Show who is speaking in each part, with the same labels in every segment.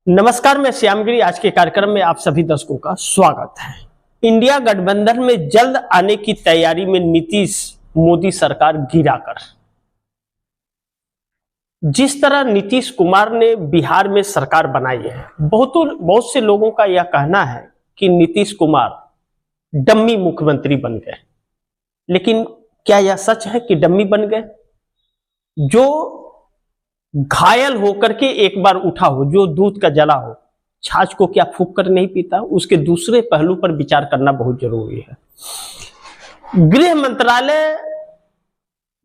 Speaker 1: नमस्कार, मैं श्यामगिरी। आज के कार्यक्रम में आप सभी दर्शकों का स्वागत है। इंडिया गठबंधन में जल्द आने की तैयारी में नीतीश मोदी सरकार गिराकर। जिस तरह नीतीश कुमार ने बिहार में सरकार बनाई है, बहुत से लोगों का यह कहना है कि नीतीश कुमार डम्मी मुख्यमंत्री बन गए। लेकिन क्या यह सच है कि डम्मी बन गए? जो घायल होकर के एक बार उठा हो, जो दूध का जला हो, छाछ को क्या फूंक कर नहीं पीता? उसके दूसरे पहलू पर विचार करना बहुत जरूरी है। गृह मंत्रालय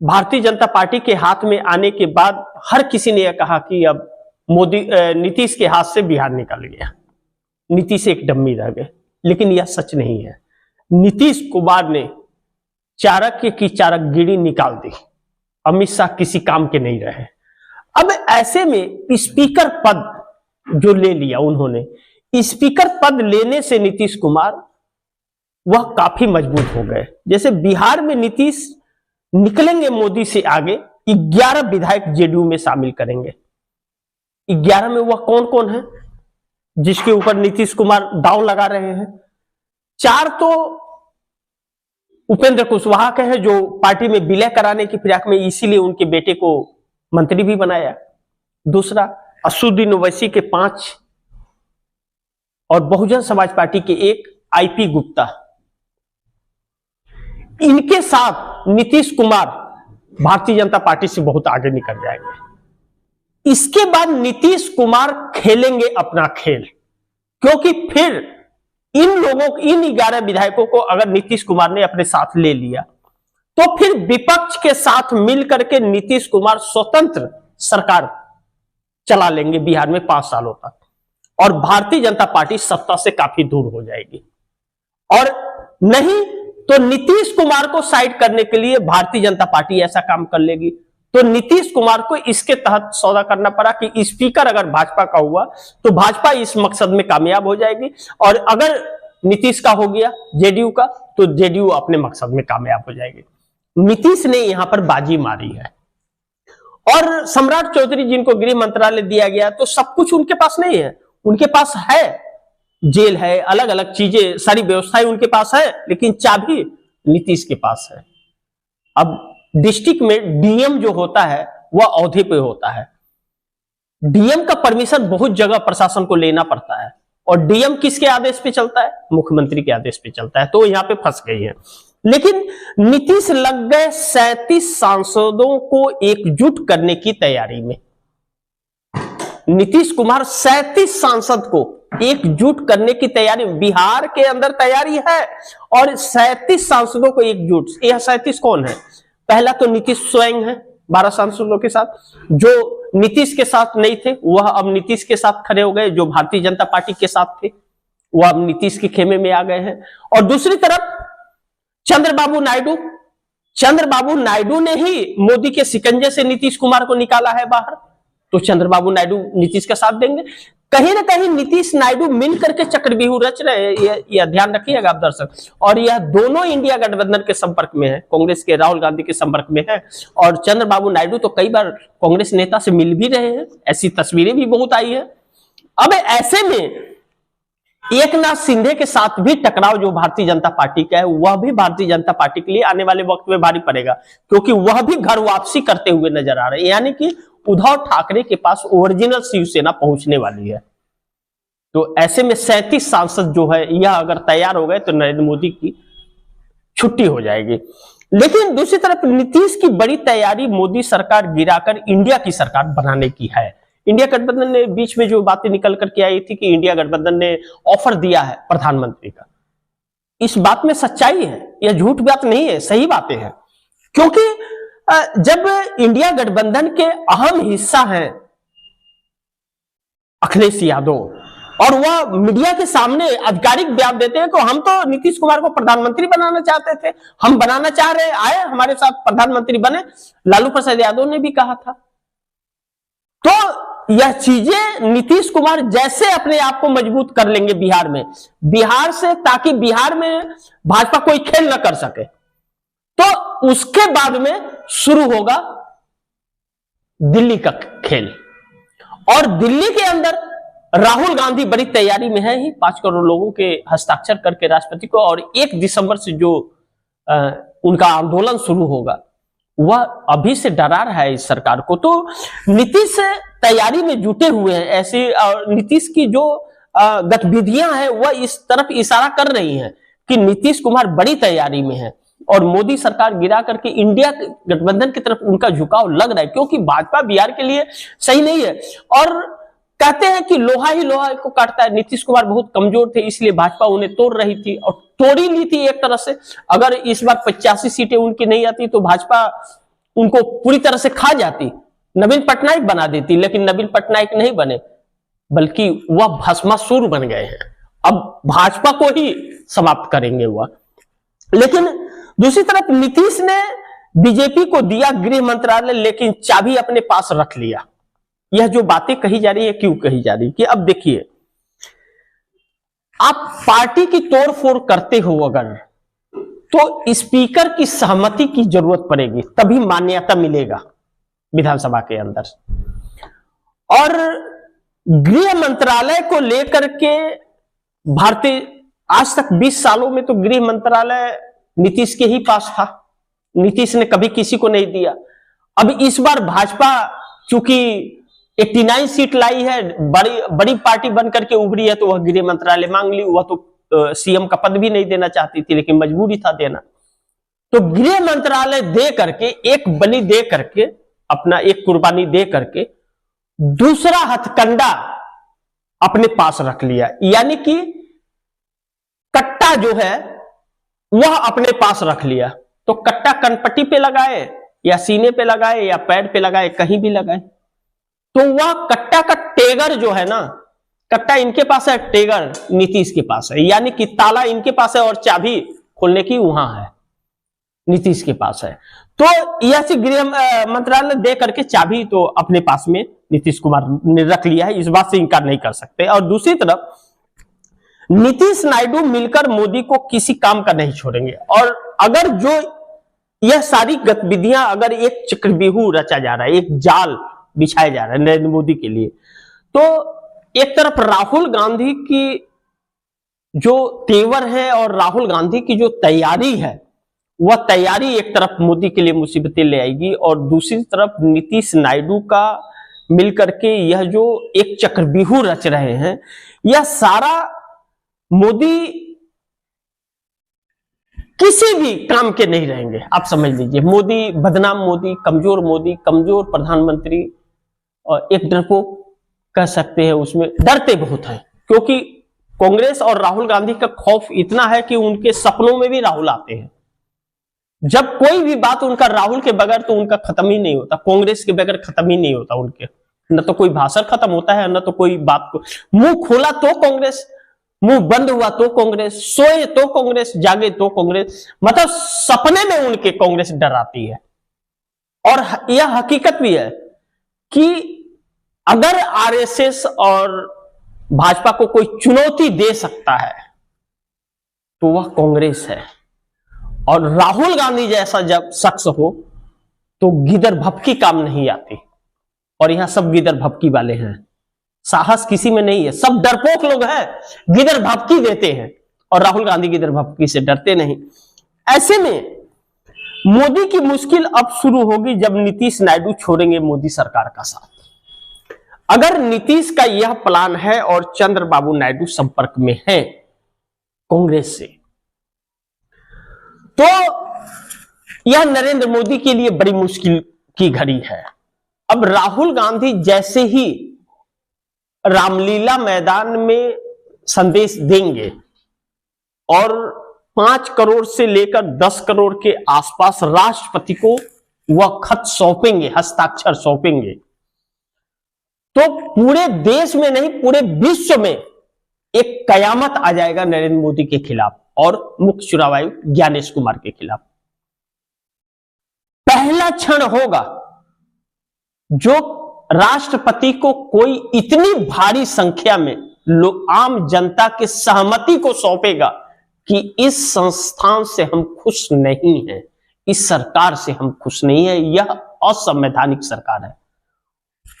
Speaker 1: भारतीय जनता पार्टी के हाथ में आने के बाद हर किसी ने यह कहा कि अब नीतीश के हाथ से बिहार निकल गया, नीतीश एक डम्मी रह गए। लेकिन यह सच नहीं है। नीतीश कुमार ने चाणक्य की चाणक्यगिरी निकाल दी। अमित शाह किसी काम के नहीं रहे। अब ऐसे में स्पीकर पद जो ले लिया उन्होंने, स्पीकर पद लेने से नीतीश कुमार वह काफी मजबूत हो गए। जैसे बिहार में नीतीश निकलेंगे मोदी से आगे, 11 विधायक जेडीयू में शामिल करेंगे। 11 में वह कौन कौन है जिसके ऊपर नीतीश कुमार दांव लगा रहे हैं? 4 तो उपेंद्र कुशवाहा के हैं, जो पार्टी में विलय कराने की फिराक में, इसीलिए उनके बेटे को मंत्री भी बनाया। दूसरा असदुद्दीन ओवैसी के 5 और बहुजन समाज पार्टी के 1 आईपी गुप्ता। इनके साथ नीतीश कुमार भारतीय जनता पार्टी से बहुत आगे निकल जाएंगे। इसके बाद नीतीश कुमार खेलेंगे अपना खेल, क्योंकि फिर इन 11 विधायकों को अगर नीतीश कुमार ने अपने साथ ले लिया तो फिर विपक्ष के साथ मिलकर के नीतीश कुमार स्वतंत्र सरकार चला लेंगे बिहार में 5 सालों तक, और भारतीय जनता पार्टी सत्ता से काफी दूर हो जाएगी। और नहीं तो नीतीश कुमार को साइड करने के लिए भारतीय जनता पार्टी ऐसा काम कर लेगी। तो नीतीश कुमार को इसके तहत सौदा करना पड़ा कि स्पीकर अगर भाजपा का हुआ तो भाजपा इस मकसद में कामयाब हो जाएगी, और अगर नीतीश का हो गया जेडीयू का तो जेडीयू अपने मकसद में कामयाब हो जाएगी। नीतीश ने यहां पर बाजी मारी है। और सम्राट चौधरी जिनको गृह मंत्रालय दिया गया, तो सब कुछ उनके पास नहीं है। उनके पास है जेल है, अलग अलग चीजें, सारी व्यवस्थाएं उनके पास है, लेकिन चाबी नीतीश के पास है। अब डिस्ट्रिक्ट में डीएम जो होता है वह औहदे पे होता है। डीएम का परमिशन बहुत जगह प्रशासन को लेना पड़ता है, और डीएम किसके आदेश पे चलता है? मुख्यमंत्री के आदेश पे चलता है। तो यहां पे फंस गई है। लेकिन नीतीश लग गए 37 सांसदों को एकजुट करने की तैयारी में। नीतीश कुमार 37 सांसद को एकजुट करने की तैयारी, बिहार के अंदर तैयारी है, और 37 सांसदों को एकजुट। यह 37 कौन है? पहला तो नीतीश स्वयं है 12 सांसदों के साथ। जो नीतीश के साथ नहीं थे वह अब नीतीश के साथ खड़े हो गए। जो भारतीय जनता पार्टी के साथ थे वह अब नीतीश के खेमे में आ गए हैं। और दूसरी तरफ चंद्रबाबू नायडू ने ही मोदी के शिकंजे से नीतीश कुमार को निकाला है बाहर। तो चंद्रबाबू नायडू नीतीश का साथ देंगे। कहीं ना कहीं नीतीश नायडू मिलकर के चक्रव्यूह रच रहे हैं, यह ध्यान रखिएगा आप दर्शक। और यह दोनों इंडिया गठबंधन के संपर्क में है, कांग्रेस के राहुल गांधी के संपर्क में है। और चंद्रबाबू नायडू तो कई बार कांग्रेस नेता से मिल भी रहे हैं, ऐसी तस्वीरें भी बहुत आई है। अब ऐसे में एकनाथ शिंदे के साथ भी टकराव जो भारतीय जनता पार्टी का है, वह भी भारतीय जनता पार्टी के लिए आने वाले वक्त में भारी पड़ेगा, क्योंकि वह भी घर वापसी करते हुए नजर आ रहे हैं। यानी कि उद्धव ठाकरे के पास ओरिजिनल शिवसेना पहुंचने वाली है। तो ऐसे में 37 सांसद जो है, यह अगर तैयार हो गए तो नरेंद्र मोदी की छुट्टी हो जाएगी। लेकिन दूसरी तरफ नीतीश की बड़ी तैयारी मोदी सरकार गिराकर इंडिया की सरकार बनाने की है। इंडिया गठबंधन ने बीच में जो बातें निकल करके आई थी कि इंडिया गठबंधन ने ऑफर दिया है प्रधानमंत्री का, इस बात में सच्चाई है, यह झूठ बात नहीं है, सही बातें हैं। क्योंकि जब इंडिया गठबंधन के अहम हिस्सा हैं अखिलेश यादव, और वह मीडिया के सामने आधिकारिक बयान देते हैं कि हम तो नीतीश कुमार को प्रधानमंत्री बनाना चाहते थे, हम बनाना चाह रहे, आए हमारे साथ प्रधानमंत्री बने, लालू प्रसाद यादव ने भी कहा था। तो यह चीजें नीतीश कुमार जैसे अपने आप को मजबूत कर लेंगे बिहार से, ताकि बिहार में भाजपा कोई खेल न कर सके, तो उसके बाद में शुरू होगा दिल्ली का खेल। और दिल्ली के अंदर राहुल गांधी बड़ी तैयारी में है ही 5 करोड़ लोगों के हस्ताक्षर करके राष्ट्रपति को, और 1 दिसंबर से जो उनका आंदोलन शुरू होगा वह अभी से डरा रहा है इस सरकार को। तो नीतीश तैयारी में जुटे हुए हैं ऐसे, नीतीश की जो गतिविधियां हैं वह इस तरफ इशारा कर रही हैं कि नीतीश कुमार बड़ी तैयारी में है और मोदी सरकार गिरा करके इंडिया गठबंधन की तरफ उनका झुकाव लग रहा है, क्योंकि भाजपा बिहार के लिए सही नहीं है। और कहते हैं कि लोहा ही लोहा को काटता है। नीतीश कुमार बहुत कमजोर थे, इसलिए भाजपा उन्हें तोड़ रही थी और तोड़ ही ली थी एक तरह से। अगर इस बार 85 सीटें उनकी नहीं आती तो भाजपा उनको पूरी तरह से खा जाती, नवीन पटनायक बना देती, लेकिन नवीन पटनायक नहीं बने, बल्कि वह भस्मासुर बन गए हैं। अब भाजपा को ही समाप्त करेंगे वह। लेकिन दूसरी तरफ नीतीश ने बीजेपी को दिया गृह मंत्रालय, लेकिन चाबी अपने पास रख लिया। यह जो बातें कही जा रही है, क्यों कही जा रही है कि अब देखिए, आप पार्टी की तोड़फोड़ करते हो अगर, तो स्पीकर की सहमति की जरूरत पड़ेगी, तभी मान्यता मिलेगा विधानसभा के अंदर। और गृह मंत्रालय को लेकर के भारतीय आज तक 20 सालों में तो गृह मंत्रालय नीतीश के ही पास था, नीतीश ने कभी किसी को नहीं दिया। अब इस बार भाजपा चूंकि 89 सीट लाई है, बड़ी पार्टी बनकर के उभरी है, तो वह गृह मंत्रालय मांग ली। वह तो सीएम का पद भी नहीं देना चाहती थी, लेकिन मजबूरी था देना। तो गृह मंत्रालय दे करके, एक बलि दे करके, अपना एक कुर्बानी दे करके दूसरा हथकंडा अपने पास रख लिया, यानी कि कट्टा जो है वह अपने पास रख लिया। तो कट्टा कनपट्टी पे लगाए या सीने पे लगाए या पैर पे लगाए, कहीं भी लगाए, तो वह कट्टा का टेगर जो है ना, कट्टा इनके पास है, टेगर नीतीश के पास है, यानी कि ताला इनके पास है और चाबी खोलने की वहां है, नीतीश के पास है। तो यह गृह मंत्रालय दे करके चाबी तो अपने पास में नीतीश कुमार ने रख लिया है, इस बात से इनकार नहीं कर सकते। और दूसरी तरफ नीतीश नायडू मिलकर मोदी को किसी काम का नहीं छोड़ेंगे। और अगर जो यह सारी गतिविधियां, अगर एक चक्रव्यूह रचा जा रहा है, एक जाल बिछाया जा रहा है नरेंद्र मोदी के लिए, तो एक तरफ राहुल गांधी की जो तेवर है और राहुल गांधी की जो तैयारी है, वह तैयारी एक तरफ मोदी के लिए मुसीबतें ले आएगी, और दूसरी तरफ नीतीश नायडू का मिलकर के यह जो एक चक्रव्यूह रच रहे हैं, यह सारा मोदी किसी भी काम के नहीं रहेंगे। आप समझ लीजिए, मोदी बदनाम, मोदी कमजोर प्रधानमंत्री, और एक डरपोक कह सकते हैं, उसमें डरते बहुत हैं, क्योंकि कांग्रेस और राहुल गांधी का खौफ इतना है कि उनके सपनों में भी राहुल आते हैं। जब कोई भी बात उनका राहुल के बगैर तो उनका खत्म ही नहीं होता, कांग्रेस के बगैर खत्म ही नहीं होता उनके, न तो कोई भाषण खत्म होता है, न तो कोई बात को, मुंह खोला तो कांग्रेस, मुंह बंद हुआ तो कांग्रेस, सोए तो कांग्रेस, जागे तो कांग्रेस, मतलब सपने में उनके कांग्रेस डराती है। और यह हकीकत भी है कि अगर आरएसएस और भाजपा को कोई चुनौती दे सकता है तो वह कांग्रेस है। और राहुल गांधी जैसा जब शख्स हो तो गिदर भपकी काम नहीं आती, और यहां सब गिदर भपकी वाले हैं, साहस किसी में नहीं है, सब डरपोक लोग हैं, गिदर भपकी देते हैं, और राहुल गांधी गिदर भपकी से डरते नहीं। ऐसे में मोदी की मुश्किल अब शुरू होगी जब नीतीश नायडू छोड़ेंगे मोदी सरकार का साथ। अगर नीतीश का यह प्लान है और चंद्रबाबू नायडू संपर्क में हैं कांग्रेस से, तो यह नरेंद्र मोदी के लिए बड़ी मुश्किल की घड़ी है। अब राहुल गांधी जैसे ही रामलीला मैदान में संदेश देंगे और 5 करोड़ से लेकर 10 करोड़ के आसपास राष्ट्रपति को वह खत सौंपेंगे, हस्ताक्षर सौंपेंगे, तो पूरे देश में नहीं पूरे विश्व में एक कयामत आ जाएगा नरेंद्र मोदी के खिलाफ और मुख्य चुनाव आयुक्त ज्ञानेश कुमार के खिलाफ। पहला क्षण होगा जो राष्ट्रपति को कोई इतनी भारी संख्या में आम जनता के सहमति को सौंपेगा कि इस संस्थान से हम खुश नहीं हैं, इस सरकार से हम खुश नहीं हैं, यह असंवैधानिक सरकार है,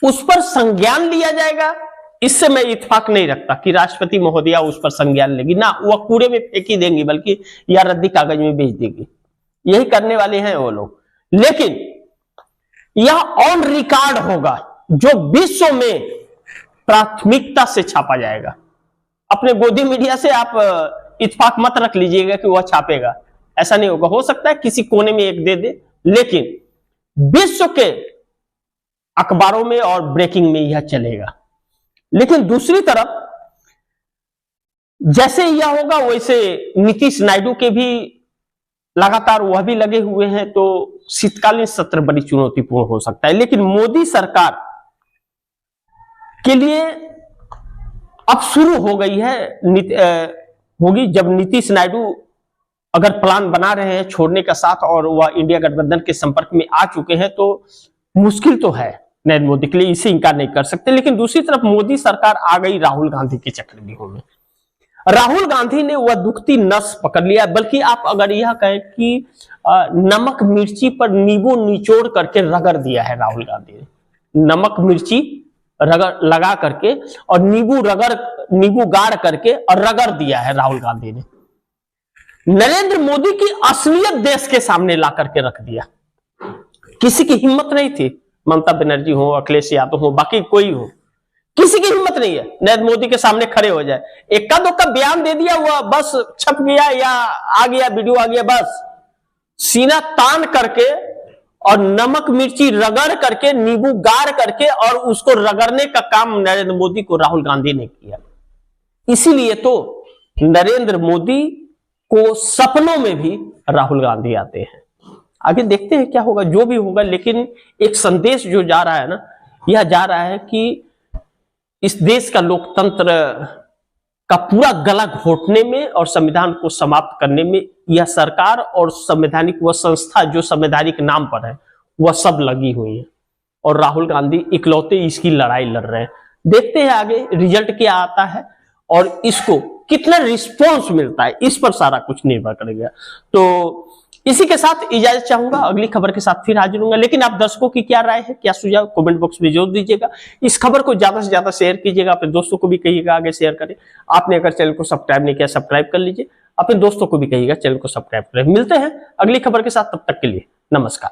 Speaker 1: उस पर संज्ञान लिया जाएगा इससे मैं इत्तेफाक नहीं रखता कि राष्ट्रपति महोदया उस पर संज्ञान लेगी, ना वह कूड़े में फेंक ही देंगी, बल्कि या रद्दी कागज में भेज देगी। यही करने वाले हैं वो लोग। लेकिन यह ऑन रिकॉर्ड होगा, जो विश्व में प्राथमिकता से छापा जाएगा। अपने गोदी मीडिया से आप इत्तेफाक मत रख लीजिएगा कि वह छापेगा, ऐसा नहीं होगा। हो सकता है किसी कोने में एक दे दे, लेकिन विश्व के अखबारों में और ब्रेकिंग में यह चलेगा। लेकिन दूसरी तरफ जैसे यह होगा वैसे नीतीश नायडू के भी लगातार वह भी लगे हुए हैं, तो शीतकालीन सत्र बड़ी चुनौतीपूर्ण हो सकता है। लेकिन मोदी सरकार के लिए अब शुरू हो गई है, होगी जब नीतीश नायडू अगर प्लान बना रहे हैं छोड़ने का साथ और वह इंडिया गठबंधन के संपर्क में आ चुके हैं, तो मुश्किल तो है नरेंद्र मोदी के लिए, इसे इंकार नहीं कर सकते। लेकिन दूसरी तरफ मोदी सरकार आ गई राहुल गांधी के चक्रव्यूह में। राहुल गांधी ने वह दुखती नस पकड़ लिया, बल्कि आप अगर यह कहें कि नमक मिर्ची पर नींबू निचोड़ करके रगड़ दिया है राहुल गांधी ने। नमक मिर्ची रगड़ लगा करके और नींबू गाड़ करके और रगड़ दिया है राहुल गांधी ने। नरेंद्र मोदी की असलियत देश के सामने ला करके रख दिया। किसी की हिम्मत नहीं थी, ममता बनर्जी हो, अखिलेश यादव हो, बाकी कोई हो, किसी की हिम्मत नहीं है नरेंद्र मोदी के सामने खड़े हो जाए। इक्का दुक्का बयान दे दिया, वह बस छप गया या आ गया, वीडियो आ गया, बस सीना तान करके और नमक मिर्ची रगड़ करके, नींबू गाड़ करके और उसको रगड़ने का काम नरेंद्र मोदी को राहुल गांधी ने किया। इसीलिए तो नरेंद्र मोदी को सपनों में भी राहुल गांधी आते हैं। आगे देखते हैं क्या होगा, जो भी होगा। लेकिन एक संदेश जो जा रहा है ना, यह जा रहा है कि इस देश का लोकतंत्र का पूरा गला घोटने में और संविधान को समाप्त करने में यह सरकार और संवैधानिक वह संस्था जो संवैधानिक नाम पर है, वह सब लगी हुई है। और राहुल गांधी इकलौते इसकी लड़ाई लड़ रहे हैं। देखते हैं आगे रिजल्ट क्या आता है और इसको कितना रिस्पॉन्स मिलता है, इस पर सारा कुछ निर्भर करेगा। तो इसी के साथ इजाजत चाहूंगा, अगली खबर के साथ फिर हाजिर होऊंगा। लेकिन आप दर्शकों की क्या राय है, क्या सुझाव, कमेंट बॉक्स में जरूर दीजिएगा। इस खबर को ज्यादा से ज्यादा शेयर कीजिएगा, अपने दोस्तों को भी कहिएगा आगे शेयर करें। आपने अगर चैनल को सब्सक्राइब नहीं किया, सब्सक्राइब कर लीजिए, अपने दोस्तों को भी कहिएगा चैनल को सब्सक्राइब करें। मिलते हैं अगली खबर के साथ, तब तक के लिए नमस्कार।